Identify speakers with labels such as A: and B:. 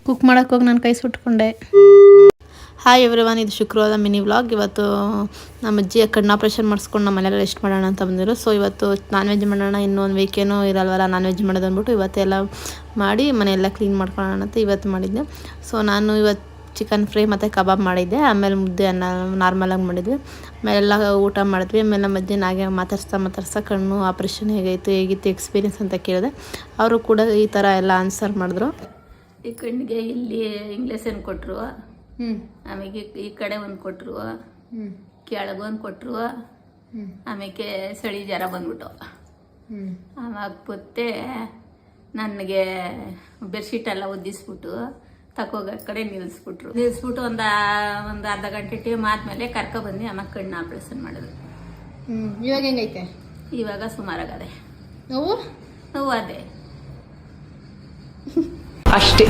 A: Cook ಮಾಡೋಕ್ಕೆ ಹೋಗಿ ನಾನು ಕೈ ಸುಟ್ಕೊಂಡೆ. ಹಾಯ್ ಎವ್ರಿವನ್, ಇದು ಶುಕ್ರವಾರ ಮಿನಿ ವ್ಲಾಗ್. ಇವತ್ತು ನಮ್ಮ ಅಜ್ಜಿ ಕಣ್ಣು ಆಪ್ರೇಷನ್ ಮಾಡಿಸ್ಕೊಂಡು ನಮ್ಮ ಮನೆಯಲ್ಲ ರೆಸ್ಟ್ ಮಾಡೋಣ ಅಂತ ಬಂದಿರು. ಸೊ ಇವತ್ತು ನಾನ್ ವೆಜ್ ಮಾಡೋಣ, ಇನ್ನೊಂದು ವೀಕೇನೋ ಇರಲ್ವಲ್ಲ ನಾನ್ ವೆಜ್ ಮಾಡೋದು ಅಂದ್ಬಿಟ್ಟು ಇವತ್ತೆಲ್ಲ ಮಾಡಿ ಮನೆಯೆಲ್ಲ ಕ್ಲೀನ್ ಮಾಡ್ಕೊಳ್ಳೋಣ ಅಂತ ಇವತ್ತು ಮಾಡಿದ್ದೆ. ಸೊ ನಾನು ಇವತ್ತು ಚಿಕನ್ ಫ್ರೈ ಮತ್ತು ಕಬಾಬ್ ಮಾಡಿದ್ದೆ. ಆಮೇಲೆ ಮುದ್ದೆ ಅನ್ನ ನಾರ್ಮಲಾಗಿ ಮಾಡಿದ್ವಿ. ಆಮೇಲೆಲ್ಲ ಊಟ ಮಾಡಿದ್ವಿ. ಆಮೇಲೆ ನಮ್ಮ ಅಜ್ಜಿನಾಗೆ ಮಾತಾಡ್ಸ್ತಾ ಕಣ್ಣು ಆಪ್ರೇಷನ್ ಹೇಗಿತ್ತು ಎಕ್ಸ್ಪೀರಿಯನ್ಸ್ ಅಂತ ಕೇಳಿದೆ. ಅವರು ಕೂಡ ಈ ಥರ ಎಲ್ಲ ಆನ್ಸರ್ ಮಾಡಿದ್ರು.
B: ಈ ಕಣ್ಣಿಗೆ ಇಲ್ಲಿ ಇಂಗ್ಲೇಷನ್ ಕೊಟ್ಟರು, ಆಮೇಲೆ ಈ ಕಡೆ ಒಂದು ಕೊಟ್ಟರು, ಕೆಳಗೊಂದು ಕೊಟ್ಟರು, ಆಮೇಲೆ ಚಳಿ ಜ್ವರ ಬಂದ್ಬಿಟ್ಟು ಆವಾಗ ಪೊತ್ತೆ ನನಗೆ ಬೆಡ್ಶೀಟ್ ಎಲ್ಲ ಒದ್ದಿಸ್ಬಿಟ್ಟು ತಕೋಗ ಕಡೆ ನಿಲ್ಲಿಸ್ಬಿಟ್ಟು ಒಂದು ಅರ್ಧ ಗಂಟೆ ಟೈಮ್ ಆದಮೇಲೆ ಕರ್ಕೊಬಂದು ಆಮೇಲೆ ಕಣ್ಣು ಆಪ್ರೇಷನ್ ಮಾಡಿದ್ರು.
A: ಇವಾಗ ಹೆಂಗೈತೆ?
B: ಇವಾಗ ಸುಮಾರಾಗದೆ,
A: ನೋವು
B: ನೋವು ಅದೇ
A: ಅಷ್ಟೇ.